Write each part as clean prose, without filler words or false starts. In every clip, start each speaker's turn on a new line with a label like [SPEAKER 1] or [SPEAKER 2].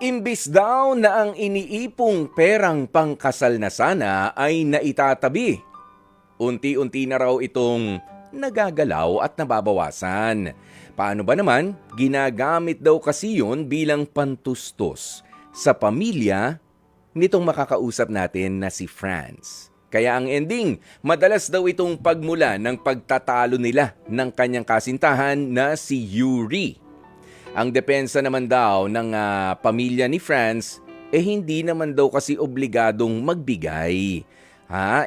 [SPEAKER 1] Imbis daw na ang iniipong perang pangkasal na sana ay naitatabi, unti-unti na raw itong nagagalaw at nababawasan. Paano ba naman? Ginagamit daw kasi yun bilang pantustos sa pamilya nitong makakausap natin na si Franz. Kaya ang ending, madalas daw itong pagmula ng pagtatalo nila ng kanyang kasintahan na si Yuri. Ang depensa naman daw ng pamilya ni Franz, hindi naman daw kasi obligadong magbigay.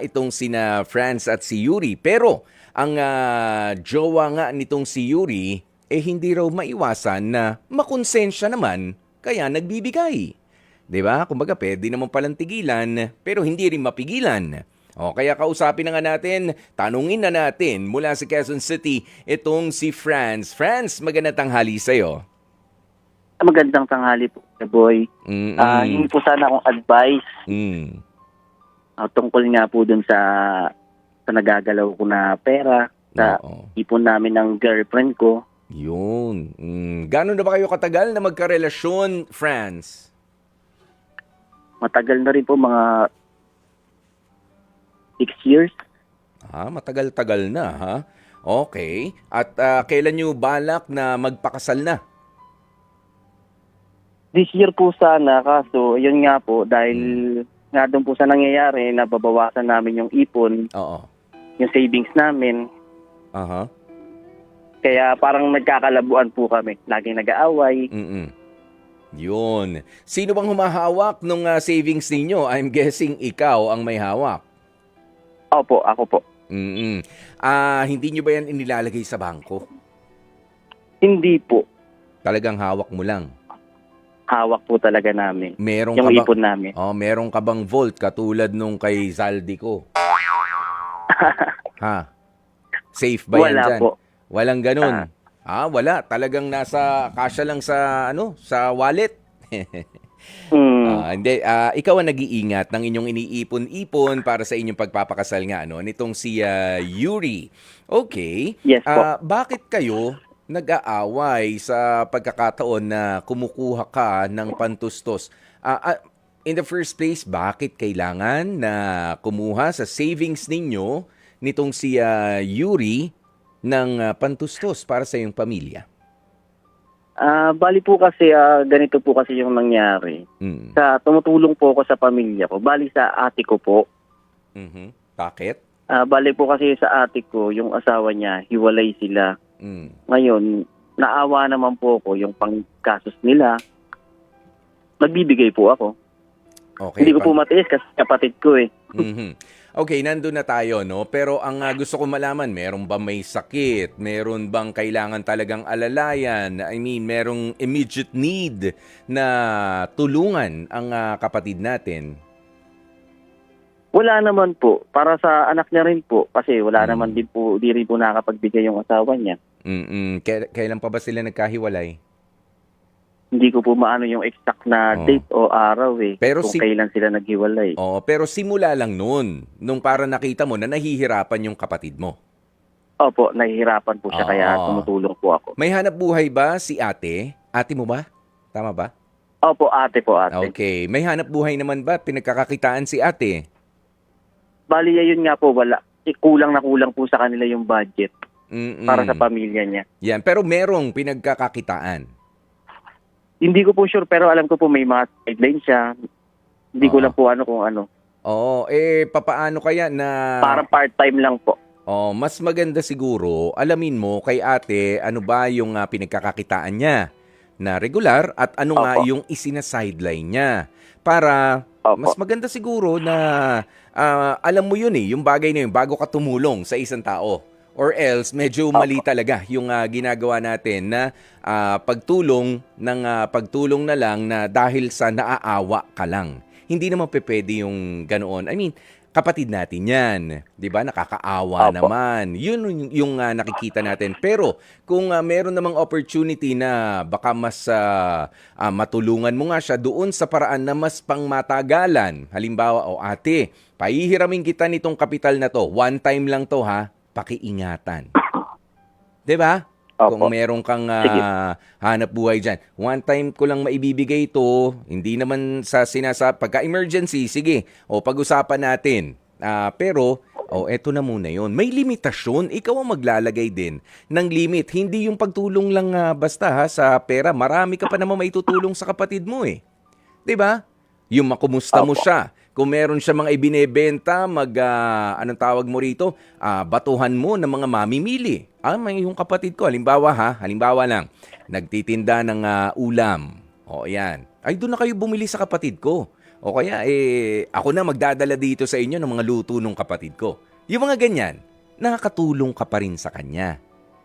[SPEAKER 1] Itong sina Franz at si Yuri. Pero ang jowa nga nitong si Yuri, hindi raw maiwasan na makonsensya naman, kaya nagbibigay. 'Di ba? Kumbaga, pwede naman palang tigilan, pero hindi rin mapigilan. Kaya kausapin na nga natin, tanungin na natin mula sa Quezon City, itong si Franz. Franz, magandang tanghali sa'yo.
[SPEAKER 2] Magandang tanghali po, boy. Hindi po sana akong advice tungkol nga po dun sa nagagalaw ko na pera sa ipon namin ng girlfriend ko.
[SPEAKER 1] Yun. Gano'n na ba kayo katagal na magkarelasyon, Franz?
[SPEAKER 2] Matagal na rin po, mga 6 years.
[SPEAKER 1] Matagal-tagal na, ha? Okay. At kailan nyo balak na magpakasal na?
[SPEAKER 2] This year po sana, kaso yun nga po, dahil nga doon po sa nangyayari, nababawasan namin yung ipon, yung savings namin. Kaya parang nagkakalabuan po kami. Laging nag-aaway.
[SPEAKER 1] Yun. Sino bang humahawak nung savings ninyo? I'm guessing ikaw ang may hawak.
[SPEAKER 2] Opo, ako po.
[SPEAKER 1] Hindi nyo ba yan inilalagay sa bangko?
[SPEAKER 2] Hindi po.
[SPEAKER 1] Talagang hawak mo lang?
[SPEAKER 2] Hawak po talaga namin.
[SPEAKER 1] Meron
[SPEAKER 2] yung
[SPEAKER 1] ka
[SPEAKER 2] ipon namin.
[SPEAKER 1] Meron ka bang vault katulad nung kay Zaldi ko? Safe ba yan dyan?
[SPEAKER 2] Wala po.
[SPEAKER 1] Walang ganun? Wala. Talagang kasya lang sa wallet? Hindi. Ikaw ang nag-iingat ng inyong iniipon-ipon para sa inyong pagpapakasal nga, nitong si Yuri. Okay.
[SPEAKER 2] Yes po.
[SPEAKER 1] Bakit kayo nag-aaway sa pagkakataon na kumukuha ka ng pantustos? In the first place, bakit kailangan na kumuha sa savings ninyo nitong si Yuri ng pantustos para sa iyong pamilya?
[SPEAKER 2] Bali po kasi, ganito po kasi yung nangyari. Tumutulong po ako sa pamilya ko. Bali sa ate ko po.
[SPEAKER 1] Bakit?
[SPEAKER 2] Bali po kasi sa ate ko, yung asawa niya, hiwalay sila. Ngayon, naawa naman po ako yung pangkasos nila. Nagbibigay po ako.
[SPEAKER 1] Okay,
[SPEAKER 2] hindi ko po matiis kasi kapatid ko eh.
[SPEAKER 1] Okay, nandun na tayo, no? Pero ang gusto ko malaman, meron ba may sakit? Meron bang kailangan talagang alalayan? I mean, merong immediate need na tulungan ang kapatid natin?
[SPEAKER 2] Wala naman po. Para sa anak niya rin po. Kasi wala naman din po, di rin po nakapagbigay yung asawa niya.
[SPEAKER 1] Kailan pa ba sila nagkahiwalay?
[SPEAKER 2] Hindi ko po maano yung exact na date o araw
[SPEAKER 1] Pero
[SPEAKER 2] kung kailan sila naghiwalay.
[SPEAKER 1] Pero simula lang noon, nung para nakita mo na nahihirapan yung kapatid mo.
[SPEAKER 2] Opo, nahihirapan po siya kaya tumutulong po ako.
[SPEAKER 1] May hanap buhay ba si ate? Ate mo ba? Tama ba?
[SPEAKER 2] Opo, ate po, ate.
[SPEAKER 1] Okay. May hanap buhay naman ba? Pinagkakakitaan si ate?
[SPEAKER 2] Bali, yun nga po, wala. Kulang na kulang po sa kanila yung budget para sa pamilya niya.
[SPEAKER 1] Yan, pero merong pinagkakakitaan.
[SPEAKER 2] Hindi ko po sure, pero alam ko po may mga sideline siya. Hindi ko lang po kung ano.
[SPEAKER 1] Papaano kaya na...
[SPEAKER 2] Parang part-time lang po.
[SPEAKER 1] Mas maganda siguro, alamin mo kay ate ano ba yung pinagkakakitaan niya na regular at ano nga yung isina-sideline niya. Para mas maganda siguro na alam mo yun yung bagay na yun bago ka tumulong sa isang tao. Or else, medyo mali talaga yung ginagawa natin na pagtulong na lang na dahil sa naaawa ka lang. Hindi naman pwede yung ganoon. I mean, kapatid natin yan. 'Di ba? Nakakaawa naman. Yun yung nakikita natin. Pero kung meron namang opportunity na baka mas matulungan mo nga siya doon sa paraan na mas pangmatagalan. Halimbawa, ate, pahihiramin kita nitong kapital na to. One time lang to, ha? Pakiingatan. 'Di ba? Kung
[SPEAKER 2] Opo.
[SPEAKER 1] meron kang
[SPEAKER 2] Sige.
[SPEAKER 1] hanap buhay dyan. One time ko lang maibibigay ito, hindi naman sa pagka-emergency, sige, o pag-usapan natin. Pero, eto na muna yon. May limitasyon. Ikaw ang maglalagay din ng limit. Hindi yung pagtulong lang basta sa pera. Marami ka pa naman maitutulong sa kapatid mo eh. 'Di ba? Yung makumusta mo
[SPEAKER 2] Opo.
[SPEAKER 1] siya. Kung meron siya mga ibinebenta, anong tawag mo rito? Batuhan mo ng mga mamimili. May yung kapatid ko, halimbawa lang, nagtitinda ng ulam. O yan. Ay, doon na kayo bumili sa kapatid ko. O kaya, ako na magdadala dito sa inyo ng mga luto ng kapatid ko. Yung mga ganyan, nakakatulong ka pa rin sa kanya.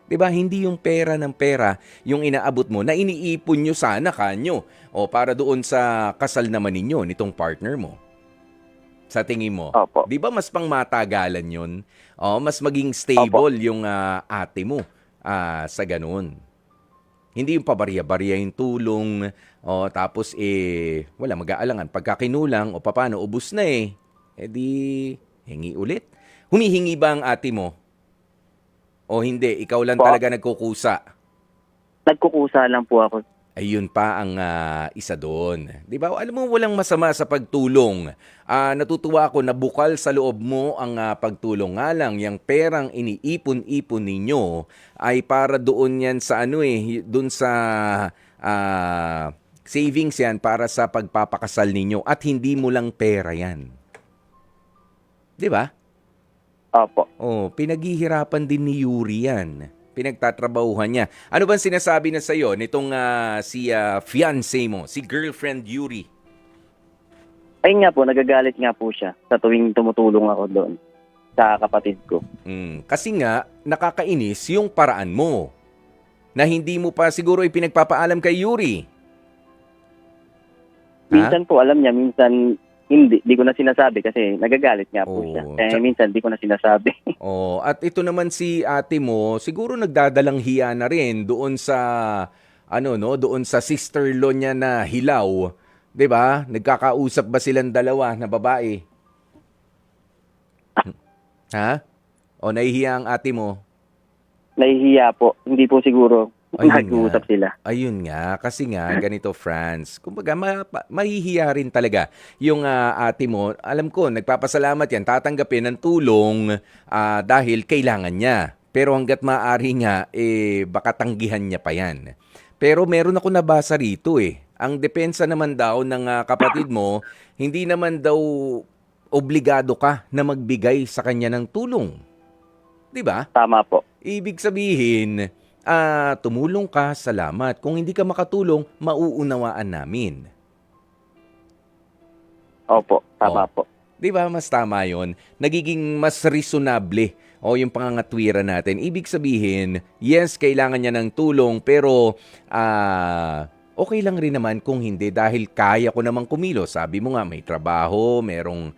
[SPEAKER 1] 'Di ba? Hindi yung pera ng pera yung inaabot mo na iniipon nyo sana kanyo o para doon sa kasal naman ninyo nitong partner mo. Sa tingin mo,
[SPEAKER 2] Opo.
[SPEAKER 1] 'di ba mas pangmatagalan 'yun? Mas maging stable yung ate mo sa ganun. Hindi yung pabarya-barya yung tulong tapos wala mag-aalangan pagka kinulang o paano ubos na di hingi ulit. Humihingi ba ang ate mo? O hindi, ikaw lang
[SPEAKER 2] Po.
[SPEAKER 1] talaga nagkukusa.
[SPEAKER 2] Nagkukusa lang po ako.
[SPEAKER 1] Ayun pa ang isa doon. 'Di ba? Alam mo walang masama sa pagtulong. Natutuwa ako na bukal sa loob mo ang pagtulong. Nga lang, yung perang iniipon-ipon ninyo ay para doon yan sa doon sa savings yan para sa pagpapakasal ninyo at hindi mo lang pera yan. 'Di ba?
[SPEAKER 2] Opo.
[SPEAKER 1] Pinaghihirapan din ni Yuri yan. Pinagtatrabahuhan niya. Ano bang sinasabi na sa'yo nitong si fiancé mo, si girlfriend Yuri?
[SPEAKER 2] Ayun nga po, nagagalit nga po siya sa tuwing tumutulong ako doon sa kapatid ko.
[SPEAKER 1] Kasi nga, nakakainis yung paraan mo na hindi mo pa siguro ipinagpapaalam kay Yuri.
[SPEAKER 2] Minsan po, alam niya, minsan hindi. Di ko na sinasabi kasi nagagalit nga po siya. Minsan di ko na sinasabi.
[SPEAKER 1] At ito naman si ate mo, siguro nagdadalang hiya na rin doon sa doon sa sister-in-law niya na hilaw. 'Di ba? Nagkakausap ba silang dalawa na babae? Ha? O nahihiya ang ate mo?
[SPEAKER 2] Nahihiya po. Hindi po siguro
[SPEAKER 1] Ayun
[SPEAKER 2] nag-uusap sila.
[SPEAKER 1] Ayun nga, kasi nga, ganito, Franz. Kumbaga, mahihiya rin talaga yung ate mo. Alam ko, nagpapasalamat yan, tatanggapin ng tulong dahil kailangan niya. Pero hanggat maaari nga, baka tanggihan niya pa yan. Pero meron ako nabasa rito Ang depensa naman daw ng kapatid mo, hindi naman daw obligado ka na magbigay sa kanya ng tulong. 'Di ba?
[SPEAKER 2] Tama po.
[SPEAKER 1] Ibig sabihin, tumulong ka, salamat. Kung hindi ka makatulong, mauunawaan namin.
[SPEAKER 2] Opo, tama po.
[SPEAKER 1] Di ba mas tama yon? Nagiging mas reasonable yung pangangatwiran natin. Ibig sabihin, yes, kailangan niya ng tulong, pero okay lang rin naman kung hindi dahil kaya ko namang kumilos. Sabi mo nga, may trabaho, merong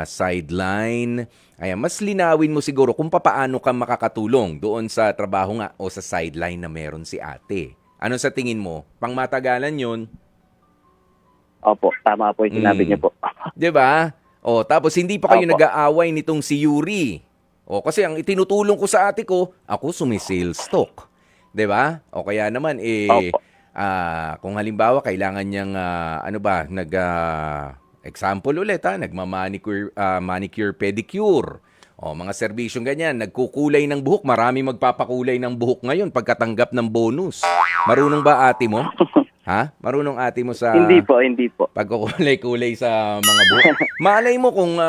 [SPEAKER 1] sideline. Ayan, mas linawin mo siguro kung paano ka makakatulong doon sa trabaho nga o sa sideline na meron si ate. Ano sa tingin mo? Pangmatagalan yun?
[SPEAKER 2] Opo, tama po yung sinabi niyo po.
[SPEAKER 1] 'Di ba? Tapos hindi pa kayo
[SPEAKER 2] Opo.
[SPEAKER 1] nag-aaway nitong si Yuri. Kasi ang itinutulong ko sa ate ko, ako sumisales stock. 'Di ba? O kaya naman
[SPEAKER 2] Opo.
[SPEAKER 1] kung halimbawa kailangan niyang example ulit nagma-manicure, manicure, pedicure. Mga serbisyong ganyan, nagkukulay ng buhok, marami magpapakulay ng buhok ngayon pagkatanggap ng bonus. Marunong ba ate mo? Ha? Marunong ate mo sa
[SPEAKER 2] Hindi po.
[SPEAKER 1] pagkukulay-kulay sa mga buhok? Malay mo kung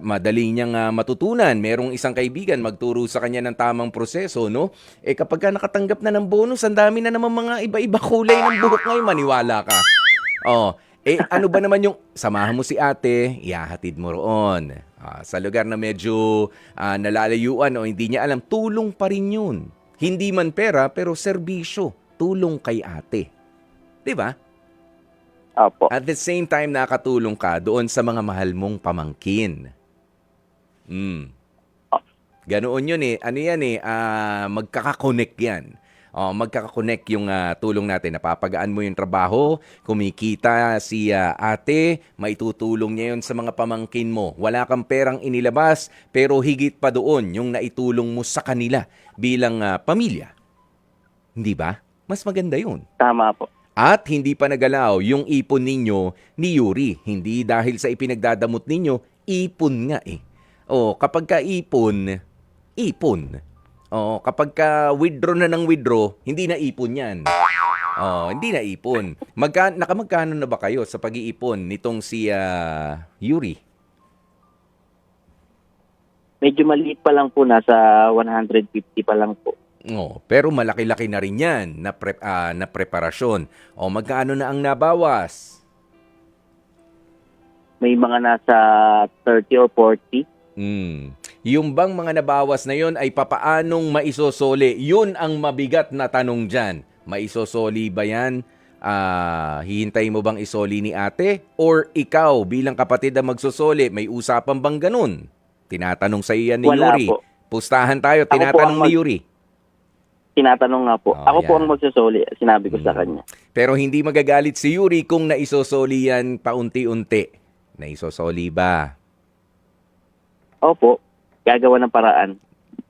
[SPEAKER 1] madali niyang matutunan. Merong isang kaibigan magturo sa kanya ng tamang proseso, no? Kapag ka nakatanggap na ng bonus, ang dami na naman mga iba-iba kulay ng buhok ngayon, maniwala ka. Ano ba naman yung samahan mo si ate, ihahatid mo roon. Sa lugar na medyo nalalayuan o hindi niya alam, tulong pa rin yun. Hindi man pera, pero serbisyo. Tulong kay ate. 'Di ba?
[SPEAKER 2] Opo.
[SPEAKER 1] At the same time, nakatulong ka doon sa mga mahal mong pamangkin. Ganoon yun Ano yan magkakakonect yan. Magkakakonect yung tulong natin. Napapagaan mo yung trabaho, kumikita si ate, maitutulong niya yun sa mga pamangkin mo. Wala kang perang inilabas, pero higit pa doon yung naitulong mo sa kanila bilang pamilya. Hindi ba? Mas maganda yun.
[SPEAKER 2] Tama po.
[SPEAKER 1] At hindi pa nagalaw yung ipon ninyo ni Yuri. Hindi dahil sa ipinagdadamot ninyo, ipon nga eh. O, kapag ka ipon, ipon. O, kapag ka withdraw na ng withdraw, hindi na ipon yan. O, hindi na ipon. Nakamagkano na ba kayo sa pag-iipon nitong si Yuri?
[SPEAKER 2] Medyo maliit pa lang po, nasa 150 pa lang po.
[SPEAKER 1] Oh, pero malaki-laki na rin yan na preparasyon. O magkano na ang nabawas?
[SPEAKER 2] May mga nasa 30 or 40.
[SPEAKER 1] Yung bang mga nabawas na yon ay papaanong maisosoli? Yun ang mabigat na tanong dyan. Maisosoli ba yan? Hihintay mo bang isoli ni ate? Or ikaw bilang kapatid na magsusoli, may usapan bang ganun? Tinatanong sa iyo yan ni
[SPEAKER 2] Wala
[SPEAKER 1] Yuri.
[SPEAKER 2] po.
[SPEAKER 1] Pustahan tayo,
[SPEAKER 2] Ako po
[SPEAKER 1] tinatanong
[SPEAKER 2] ang
[SPEAKER 1] ni Yuri.
[SPEAKER 2] Tinatanong nga po.
[SPEAKER 1] Oh,
[SPEAKER 2] Ako po
[SPEAKER 1] yan.
[SPEAKER 2] ang magsusoli, sinabi ko sa kanya.
[SPEAKER 1] Pero hindi magagalit si Yuri kung naisosoli yan paunti-unti. Naisosoli ba?
[SPEAKER 2] Opo, gagawa ng paraan.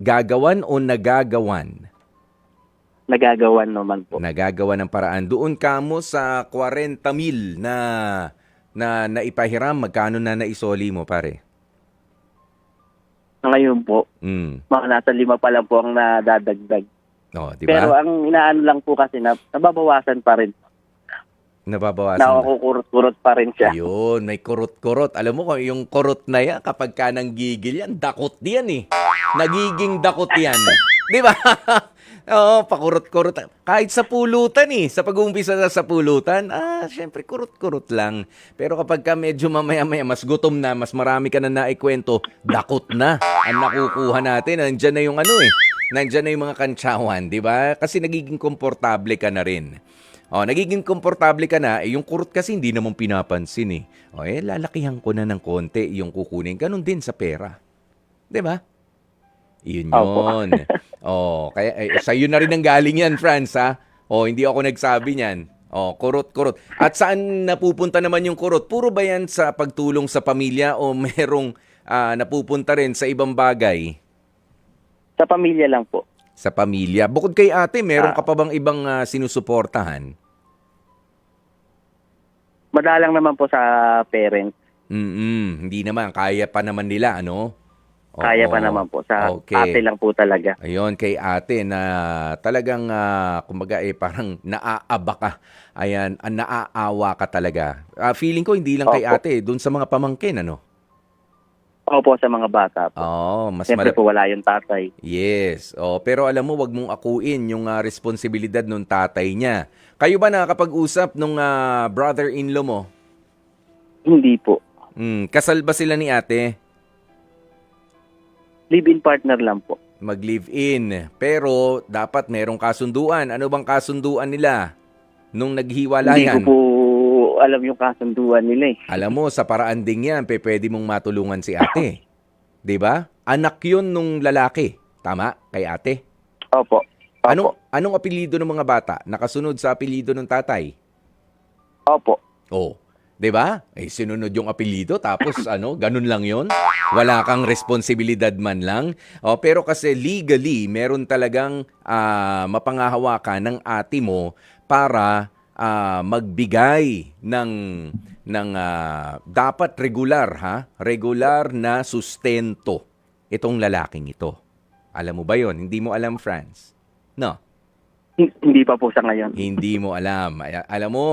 [SPEAKER 1] Gagawan o nagagawan?
[SPEAKER 2] Nagagawan naman po.
[SPEAKER 1] Nagagawa ng paraan. Doon kamo sa 40,000 na naipahiram, magkano na naisoli mo, pare?
[SPEAKER 2] Ngayon po, mga nasa 5 pa lang po ang nadadagdag.
[SPEAKER 1] Oh, di
[SPEAKER 2] Pero
[SPEAKER 1] ba?
[SPEAKER 2] ang inaano lang po kasi na nababawasan pa rin.
[SPEAKER 1] Nababawasan ba?
[SPEAKER 2] Nakukurot-kurot pa rin siya.
[SPEAKER 1] Ayun, may kurot-kurot. Alam mo kung yung kurot na yan, kapag ka nanggigil yan, dakot yan eh. Nagiging dakot yan. Di ba? Oo, pakurot-kurot. Kahit sa pulutan eh. Sa pag-uumpisa sa pulutan, syempre kurot-kurot lang. Pero kapag ka medyo mamaya-maya, mas gutom na, mas marami ka na naikwento, dakot na. Ang nakukuha natin, nandyan na yung nandyan na yung mga kantsawan, di ba? Kasi nagiging komportable ka na rin. Nagiging komportable ka na, yung kurot kasi hindi naman pinapansin eh. Lalakihan ko na ng konti yung kukunin. Ganun din sa pera. Di ba? Yun yun. Kaya sa'yo na rin ang galing yan, Franz, ha? Hindi ako nagsabi niyan. Kurot-kurot. At saan napupunta naman yung kurot? Puro ba yan sa pagtulong sa pamilya o merong napupunta rin sa ibang bagay?
[SPEAKER 2] Sa pamilya lang po.
[SPEAKER 1] Sa pamilya. Bukod kay ate, meron ka pa bang ibang sinusuportahan?
[SPEAKER 2] Madalang naman po sa parents.
[SPEAKER 1] Hindi naman. Kaya pa naman nila, ano?
[SPEAKER 2] Kaya pa naman po. Sa ate lang po talaga.
[SPEAKER 1] Ayun, kay ate na talagang, kumbaga parang naaaba ka. Ayan, naaawa ka talaga. Feeling ko hindi lang kay ate, dun sa mga pamangkin, ano?
[SPEAKER 2] Opo, sa mga bata po.
[SPEAKER 1] Mas
[SPEAKER 2] Siyempre po wala yung tatay.
[SPEAKER 1] Yes. Pero alam mo, wag mong akuin yung responsibilidad nung tatay niya. Kayo ba nakakapag-usap nung brother-in-law mo?
[SPEAKER 2] Hindi po.
[SPEAKER 1] Kasal ba sila ni ate?
[SPEAKER 2] Live-in partner lang po.
[SPEAKER 1] Mag-live-in. Pero dapat merong kasunduan. Ano bang kasunduan nila nung naghiwalayan?
[SPEAKER 2] Hindi ko po alam yung kasunduan nila eh.
[SPEAKER 1] Alam mo, sa paraan ding yan, pwede mong matulungan si ate. 'Di ba? Anak yun nung lalaki. Tama? Kay ate?
[SPEAKER 2] Opo.
[SPEAKER 1] Anong apelyido ng mga bata? Nakasunod sa apelyido ng tatay?
[SPEAKER 2] Opo.
[SPEAKER 1] 'Di ba? Sinunod yung apelyido tapos ganun lang 'yon. Wala kang responsibilidad man lang. Pero kasi legally, meron talagang mapangahawakan ng ate mo para magbigay ng dapat regular na sustento itong lalaking ito. Alam mo ba 'yon? Hindi mo alam, Franz? No.
[SPEAKER 2] Hindi pa po sa ngayon.
[SPEAKER 1] Hindi mo alam. Alam mo,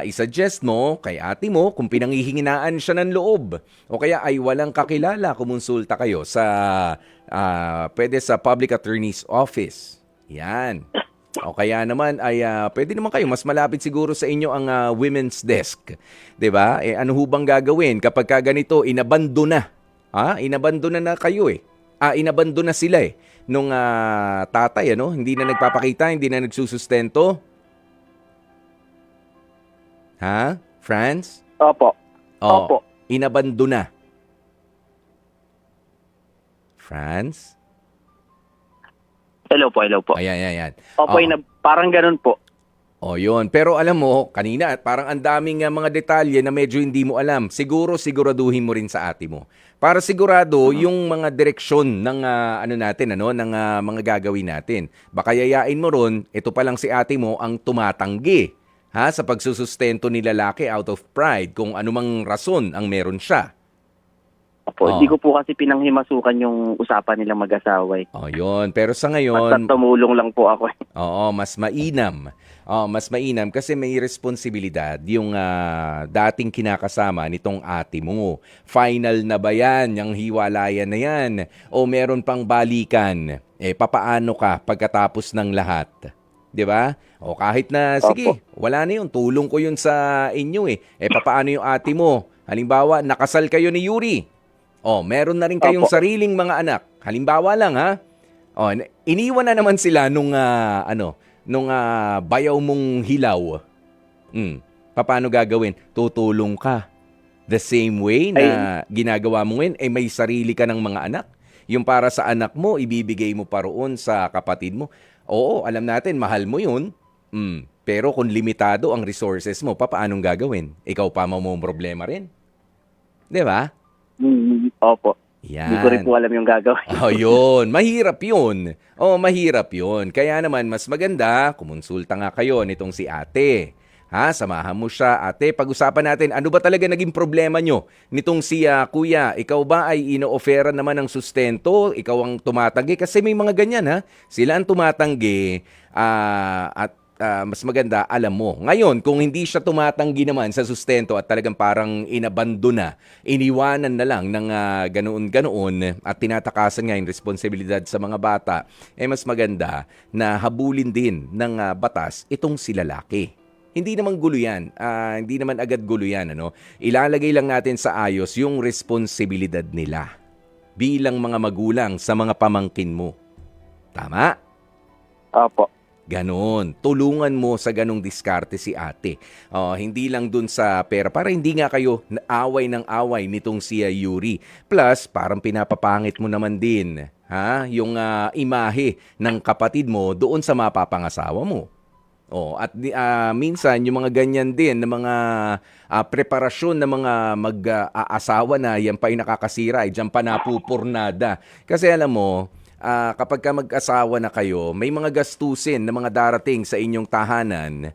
[SPEAKER 1] isuggest mo kay ate mo kung pinanghihinginaan siya ng loob o kaya ay walang kakilala, kumonsulta kayo sa pwede sa Public Attorney's Office. Yan. O kaya naman ay pwede naman kayo, mas malapit siguro sa inyo ang women's desk. 'Di ba? Ano ho bang gagawin kapag ganito inabandona? Inabandona na kayo eh. Inabandona sila eh nung tatay, hindi na nagpapakita, hindi na nagsusustento. Ha? Franz?
[SPEAKER 2] Opo. Opo.
[SPEAKER 1] Inabandona. Franz?
[SPEAKER 2] Hello po.
[SPEAKER 1] Ayan.
[SPEAKER 2] Opo, parang ganun po.
[SPEAKER 1] O yun. Pero alam mo, kanina parang ang daming mga detalye na medyo hindi mo alam. Siguro siguraduhin mo rin sa ate mo. Para sigurado
[SPEAKER 2] Mhm.
[SPEAKER 1] yung mga direksyon ng ano natin ano ng mga gagawin natin. Baka yayain mo ron, ito pa lang si ate mo ang tumatanggi ha sa pagsusustento ni lalaki out of pride kung anumang rason ang meron siya.
[SPEAKER 2] Opo, hindi
[SPEAKER 1] Oh.
[SPEAKER 2] ko po kasi pinanghimasukan yung usapan nilang mag-asawa eh.
[SPEAKER 1] Oh, yun. Pero sa
[SPEAKER 2] Basta
[SPEAKER 1] ngayon,
[SPEAKER 2] tumulong lang po ako eh.
[SPEAKER 1] oo, mas mainam. Mas mainam kasi may responsibilidad yung dating kinakasama nitong ate mo. Final na ba yan, yung hiwalayan na yan? O meron pang balikan? Papaano ka pagkatapos ng lahat? 'Di ba? O kahit na,
[SPEAKER 2] Opo.
[SPEAKER 1] sige, wala na yun. Tulong ko yun sa inyo eh. Papaano yung ate mo? Halimbawa, nakasal kayo ni Yuri. Meron na rin kayong
[SPEAKER 2] Opo.
[SPEAKER 1] sariling mga anak. Halimbawa lang ha. Iniwan na naman sila nung bayaw mong hilaw. Paano gagawin? Tutulong ka. The same way
[SPEAKER 2] Ay,
[SPEAKER 1] na ginagawa mo ngayon, may sarili ka ng mga anak. Yung para sa anak mo, ibibigay mo pa roon sa kapatid mo. Oo, alam natin, mahal mo yun. Pero kung limitado ang resources mo, paanong gagawin? Ikaw pa mo problema rin. 'Di ba?
[SPEAKER 2] opo. Hindi ko rin
[SPEAKER 1] Yan.
[SPEAKER 2] po alam yung gagawin.
[SPEAKER 1] Yun. Mahirap yun. Mahirap yun. Kaya naman, mas maganda, kumonsulta nga kayo nitong si ate. Ha, samahan mo siya. Ate, pag-usapan natin, ano ba talaga naging problema nyo nitong si kuya? Ikaw ba ay ino-offera naman ng sustento? Ikaw ang tumatanggi? Kasi may mga ganyan ha. Sila ang tumatanggi at mas maganda, alam mo. Ngayon, kung hindi siya tumatanggi naman sa sustento at talagang parang inabandona, iniwanan na lang ng ganoon-ganoon at tinatakasan nga yung responsibilidad sa mga bata, mas maganda na habulin din ng batas itong si lalaki. Hindi naman gulo yan. Hindi naman agad gulo yan. Ano? Ilalagay lang natin sa ayos yung responsibilidad nila bilang mga magulang sa mga pamangkin mo. Tama?
[SPEAKER 2] Opo.
[SPEAKER 1] Ganon. Tulungan mo sa ganong diskarte si ate. Hindi lang dun sa pera. Para hindi nga kayo away ng away nitong si Yuri. Plus, parang pinapapangit mo naman din yung imahe ng kapatid mo doon sa mapapangasawa mo. At minsan yung mga ganyan din na mga preparasyon ng mga mag-aasawa na yan pa yung nakakasira, diyan pa napupurnada. Kasi alam mo, kapag ka mag-asawa na kayo, may mga gastusin na mga darating sa inyong tahanan,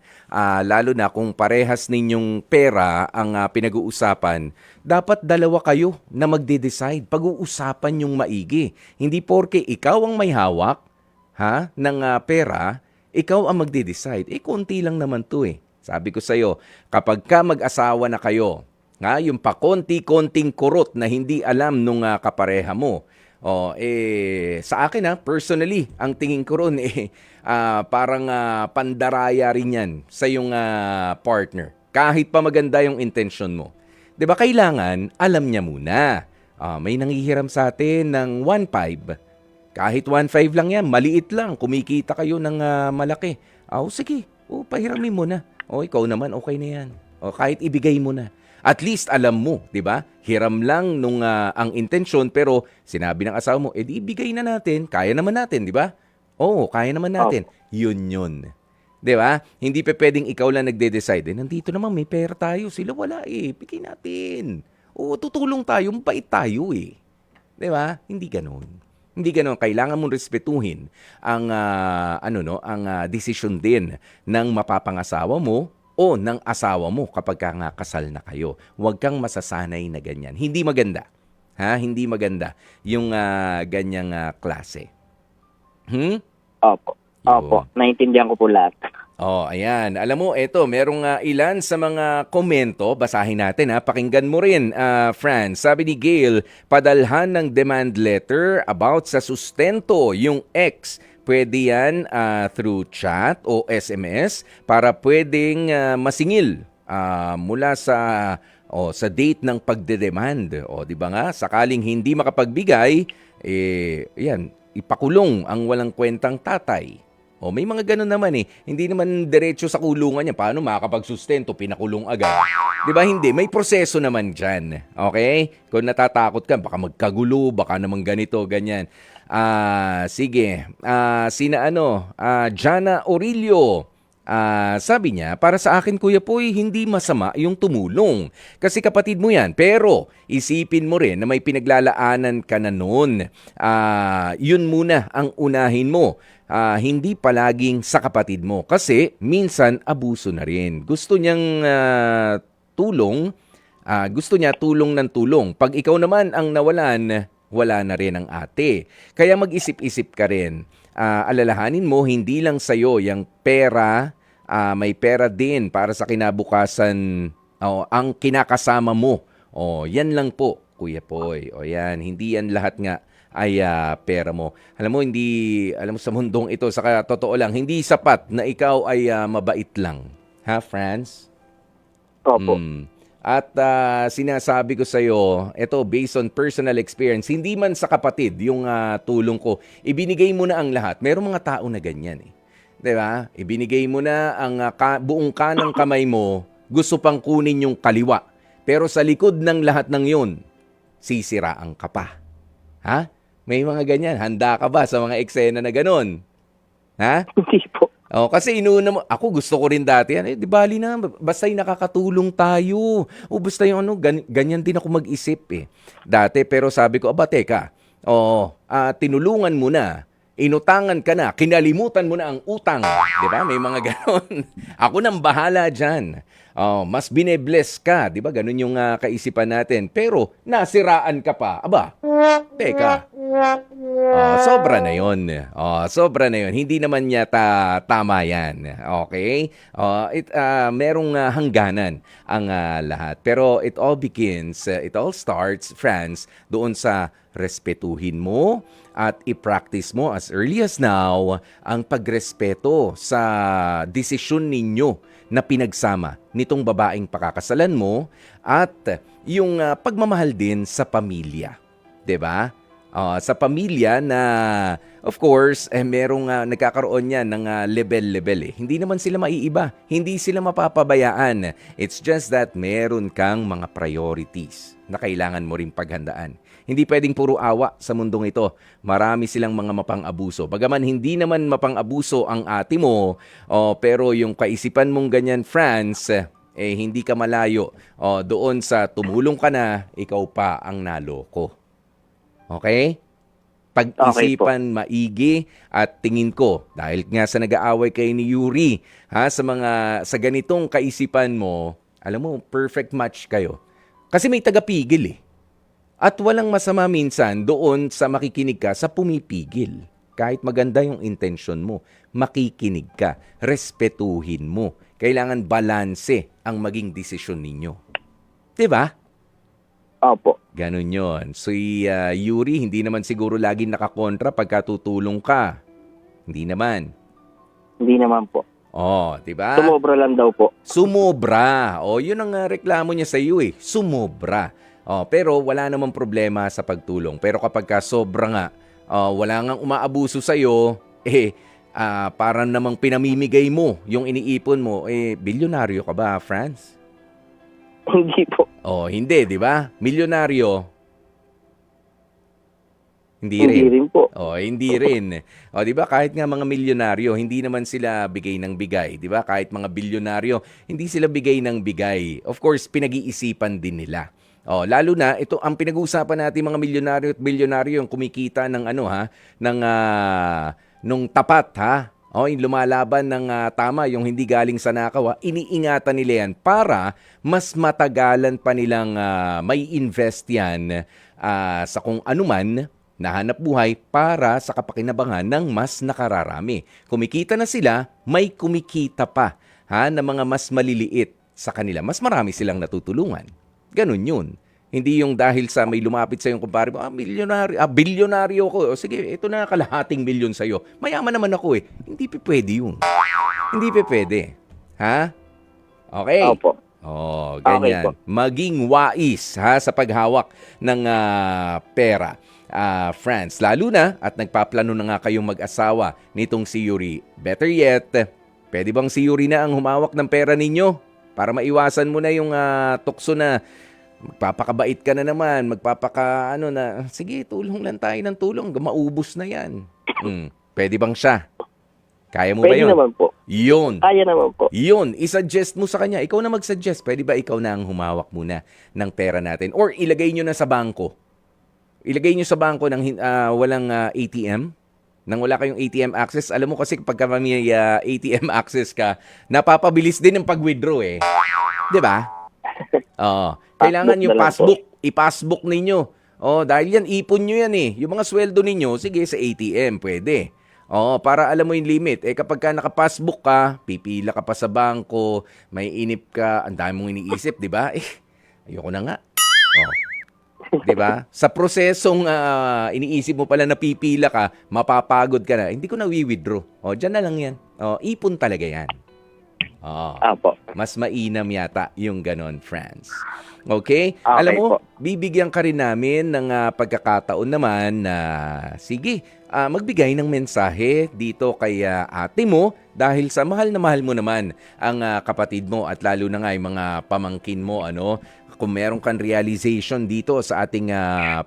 [SPEAKER 1] lalo na kung parehas ninyong pera ang pinag-uusapan, dapat dalawa kayo na magde-decide. Pag-uusapan yung maigi. Hindi porke ikaw ang may hawak ng pera, ikaw ang magde-decide. Konti lang naman to eh. Sabi ko sa'yo, kapag ka mag-asawa na kayo, yung pa konti-konting kurot na hindi alam nung kapareha mo, sa akin personally, ang tingin ko ron parang pandaraya rin yan sa yung partner. Kahit pa maganda yung intention mo. 'Di ba kailangan alam niya muna. May nanghihiram sa atin ng 1.5. Kahit 1.5 lang yan, maliit lang, kumikita kayo ng malaki. Sige, pahiramin mo na. Ikaw naman, okay na yan. Kahit ibigay mo na. At least alam mo, 'di ba? Hiram lang nung ang intensyon pero sinabi ng asawa mo, di ibigay na natin. Kaya naman natin, 'di ba? Oo, kaya naman natin. Yun. 'Di ba? Hindi pa pwedeng ikaw lang nagde-decide. Nandito naman may pera tayo, sila wala bigay natin. Tutulong tayo, mabait tayo 'Di ba? Hindi ganoon. Hindi ganoon. Kailangan mong respetuhin ang ang desisyon din ng mapapangasawa mo o ng asawa mo kapag nga kasal na kayo. Huwag kang masasanay na ganyan. Hindi maganda. Hindi maganda yung ganyang klase.
[SPEAKER 2] Opo. Opo.
[SPEAKER 1] Yun.
[SPEAKER 2] Naintindihan ko po lahat.
[SPEAKER 1] Ayan. Alam mo, eto, merong ilan sa mga komento. Basahin natin Pakinggan mo rin, Franz. Sabi ni Gail, padalhan ng demand letter about sa sustento yung ex. Pwede yan through chat o SMS para pwedeng masingil mula sa date ng pagdedemand. Di ba nga? Sakaling hindi makapagbigay, yan, ipakulong ang walang kwentang tatay. May mga ganun naman Hindi naman diretso sa kulungan yan. Paano makakapagsustento? Pinakulong agad. Di ba? Hindi. May proseso naman dyan. Okay? Kung natatakot ka, baka magkagulo, baka naman ganito, ganyan. Sige. Jana Orillo. Sabi niya, para sa akin Kuya Poy, hindi masama yung tumulong. Kasi kapatid mo yan. Pero isipin mo rin na may pinaglalaanan ka na noon. Yun muna ang unahin mo. Hindi palaging sa kapatid mo. Kasi minsan abuso na rin. Gusto niyang tulong. Gusto niya tulong ng tulong. Pag ikaw naman ang nawalan, wala na rin ang ate. Kaya mag-isip-isip ka rin. Alalahanin mo, hindi lang sa'yo yung pera, may pera din para sa kinabukasan ang kinakasama mo. Yan lang po, Kuya Poy. Yan, hindi yan lahat nga ay pera mo. Alam mo, alam mo sa mundong ito, sa totoo lang, hindi sapat na ikaw ay mabait lang. Ha, Franz?
[SPEAKER 2] Opo.
[SPEAKER 1] At sinasabi ko sa iyo, ito based on personal experience, hindi man sa kapatid yung tulong ko, ibinigay mo na ang lahat. Merong mga tao na ganyan eh. 'Di ba? Ibinigay mo na ang buong kanang kamay mo, gusto pang kunin yung kaliwa. Pero sa likod ng lahat ng 'yon, sisiraan ka pa. Ha? May mga ganyan. Handa ka ba sa mga eksena na ganon? Ha?
[SPEAKER 2] Hindi po.
[SPEAKER 1] Kasi inuuna mo, ako gusto ko rin dati yan. Di bali na, basta'y nakakatulong tayo. Basta yung ganyan din ako mag-isip eh. Dati, pero sabi ko, teka, tinulungan mo na, inutangan ka na, kinalimutan mo na ang utang. Di ba? May mga ganon. Ako nang bahala dyan. Mas binebless ka. Di ba? Ganon yung kaisipan natin. Pero, nasiraan ka pa. Teka. Sobra na yun. Sobra na yun. Hindi naman yata tama yan. Okay? Merong hangganan ang lahat. Pero it all begins, it all starts, friends, doon sa respetuhin mo at i-practice mo as early as now ang pagrespeto sa desisyon ninyo na pinagsama nitong babaeng pakakasalan mo at yung pagmamahal din sa pamilya. 'Di ba? Sa pamilya na, of course, merong nagkakaroon yan ng level-level eh. Hindi naman sila maiiba. Hindi sila mapapabayaan. It's just that meron kang mga priorities na kailangan mo rin paghandaan. Hindi pwedeng puro awa sa mundong ito. Marami silang mga mapang-abuso. Bagaman hindi naman mapang-abuso ang ate mo, pero yung kaisipan mong ganyan, Franz, hindi ka malayo. Doon sa tumulong ka na, ikaw pa ang naloko. Okay? Pag-isipan maigi at tingin ko, dahil nga sa nag-aaway kayo ni Yuri, sa ganitong kaisipan mo, alam mo, perfect match kayo. Kasi may tagapigil eh. At walang masama minsan doon sa makikinig ka sa pumipigil. Kahit maganda yung intention mo, makikinig ka, respetuhin mo. Kailangan balanse ang maging desisyon ninyo. 'Di ba?
[SPEAKER 2] Opo.
[SPEAKER 1] Ganon yun. So, Yuri, hindi naman siguro laging nakakontra pagka tutulong ka. Hindi naman.
[SPEAKER 2] Hindi naman po.
[SPEAKER 1] Diba?
[SPEAKER 2] Sumobra lang daw po.
[SPEAKER 1] Sumobra. Yun ang reklamo niya sa iyo eh. Sumobra. Pero wala namang problema sa pagtulong. Pero kapag ka sobra nga, wala ngang umaabuso sa iyo, parang namang pinamimigay mo yung iniipon mo, bilyonaryo ka ba, Franz?
[SPEAKER 2] Hindi po.
[SPEAKER 1] Hindi, di ba? Milyonaryo. Hindi
[SPEAKER 2] rin po.
[SPEAKER 1] Hindi rin. Di ba? Kahit nga mga milyonaryo, hindi naman sila bigay ng bigay. Di ba? Kahit mga bilyonaryo, hindi sila bigay ng bigay. Of course, pinag-iisipan din nila. Lalo na, ito ang pinag-uusapan natin mga milyonaryo at bilyonaryo, yung kumikita ng nung tapat, yung lumalaban ng tama, yung hindi galing sa nakaw, iniingatan nila yan para mas matagalan pa nilang may invest yan sa kung anuman na hanap buhay para sa kapakinabangan ng mas nakararami. Kumikita na sila, may kumikita pa na mga mas maliliit sa kanila. Mas marami silang natutulungan. Ganun yun. Hindi yung dahil sa may lumapit sa yung kumpare mo, bilyonaryo ko. Sige, ito na kalahating milyon sa'yo. Mayaman naman ako eh. Hindi pwede yun. Hindi pwede. Ha? Okay?
[SPEAKER 2] Opo.
[SPEAKER 1] Ganyan.
[SPEAKER 2] Okay po.
[SPEAKER 1] Maging wais sa paghawak ng pera. Friends, lalo na at nagpaplano na nga kayong mag-asawa nitong si Yuri. Better yet, pwede bang si Yuri na ang humawak ng pera ninyo? Para maiwasan mo na yung tukso na magpapakabait ka na naman, sige, tulong lang tayo ng tulong, maubos na yan. Pwede bang siya? Kaya mo ba
[SPEAKER 2] Pwede
[SPEAKER 1] yun?
[SPEAKER 2] naman po.
[SPEAKER 1] Yun.
[SPEAKER 2] Kaya naman po.
[SPEAKER 1] Yun, isuggest mo sa kanya. Ikaw na mag-suggest. Pwede ba ikaw na ang humawak muna ng pera natin? Or ilagay nyo na sa bangko. Ilagay nyo sa bangko ng walang ATM. Nang wala kayong ATM access. Alam mo kasi pagka may ATM access ka, napapabilis din ang pag-withdraw eh. 'Di ba? Oo. Kailangan yung passbook. I-passbook ninyo. Dahil yan, ipon nyo yan eh. Yung mga sweldo ninyo, sige sa ATM, pwede. Para alam mo yung limit. Kapag ka naka-passbook ka, pipila ka pa sa bangko, may inip ka, ang dami mong iniisip, di ba? Ayoko na nga. 'Di ba? Sa prosesong iniisip mo pala na pipila ka, mapapagod ka na. Hindi ko na wi-withdraw. Diyan na lang 'yan. Ipon talaga 'yan.
[SPEAKER 2] Apo.
[SPEAKER 1] Mas mainam yata yung ganon, friends. Okay?
[SPEAKER 2] Okay
[SPEAKER 1] Alam mo,
[SPEAKER 2] po.
[SPEAKER 1] bibigyan ka rin namin ng pagkakataon naman na, sige, magbigay ng mensahe dito kay ate mo dahil sa mahal na mahal mo naman ang kapatid mo at lalo na nga yung mga pamangkin mo, kung meron kang realization dito sa ating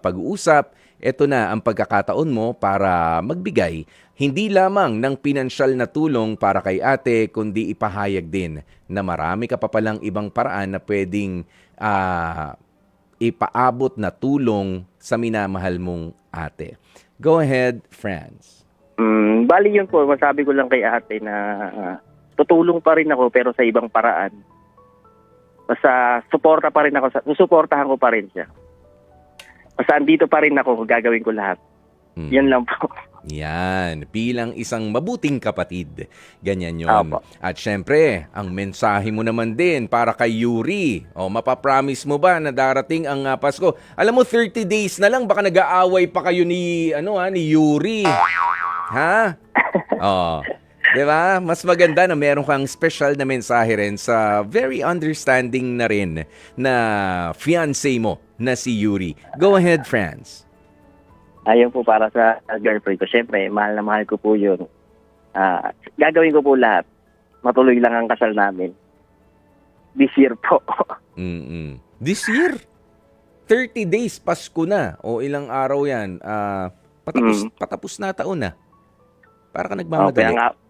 [SPEAKER 1] pag-uusap, ito na ang pagkakataon mo para magbigay hindi lamang ng pinansyal na tulong para kay ate, kundi ipahayag din na marami ka pa palang ibang paraan na pwedeng ipaabot na tulong sa minamahal mong ate. Go ahead, friends.
[SPEAKER 2] Bali yun po, masabi ko lang kay ate na tutulong pa rin ako pero sa ibang paraan. Basta suporta pa rin ako, susuportahan ko pa rin siya. Basta andito pa rin ako, gagawin ko lahat. Yan lang po.
[SPEAKER 1] Yan, bilang isang mabuting kapatid. Ganyan yun.
[SPEAKER 2] Apo.
[SPEAKER 1] At syempre, ang mensahe mo naman din para kay Yuri. Mapapromise mo ba na darating ang Pasko? Alam mo, 30 days na lang, baka nag-aaway pa kayo ni Yuri. Ha? Diba? Mas maganda na meron kang special na mensahe rin sa very understanding na rin na fiancé mo na si Yuri. Go ahead, friends.
[SPEAKER 2] Ayun po para sa girlfriend ko. Siyempre, mahal na mahal ko po yun. Gagawin ko po lahat. Matuloy lang ang kasal namin. This year po.
[SPEAKER 1] This year? 30 days, Pasko na. O ilang araw yan. Patapos na taon na. Para ka nagmamadali.
[SPEAKER 2] Okay,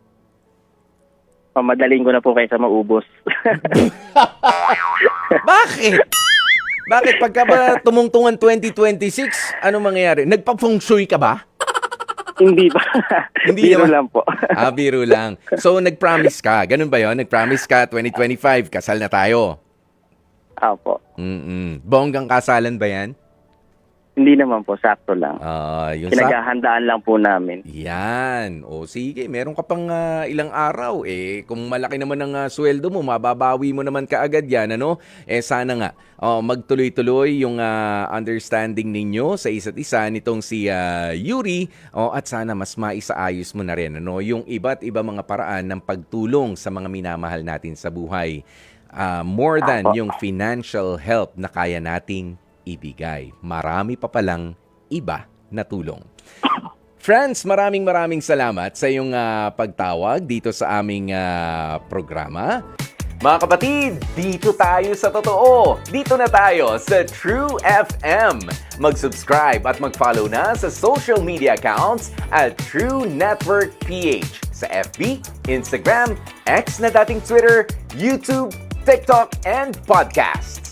[SPEAKER 2] pamadaling ko na po kaysa maubos.
[SPEAKER 1] Bakit? Bakit? Pagka ba tumungtungan 2026, ano mangyayari? Nagpa-feng shui ka ba?
[SPEAKER 2] Hindi ba?
[SPEAKER 1] Hindi
[SPEAKER 2] Biro
[SPEAKER 1] naman.
[SPEAKER 2] lang po.
[SPEAKER 1] Biro lang. So, nag-promise ka. Ganun ba yon? Nag-promise ka, 2025, kasal na tayo.
[SPEAKER 2] Opo.
[SPEAKER 1] Bonggang kasalan ba yan?
[SPEAKER 2] Hindi naman po, sakto lang. Pinaghahandaan lang po namin.
[SPEAKER 1] Yan. Sige, meron ka pang ilang araw. Kung malaki naman ang sweldo mo, mababawi mo naman kaagad yan, sana nga, magtuloy-tuloy yung understanding ninyo sa isa't isa nitong si Yuri, at sana mas maisaayos mo na rin, yung iba't iba mga paraan ng pagtulong sa mga minamahal natin sa buhay. More than yung financial help na kaya nating ibigay. Marami pa palang iba na tulong. Friends, maraming salamat sa iyong pagtawag dito sa aming programa. Mga kapatid, dito tayo sa totoo. Dito na tayo sa True FM. Mag-subscribe at mag-follow na sa social media accounts at True Network PH sa FB, Instagram, X na dating Twitter, YouTube, TikTok, and podcast.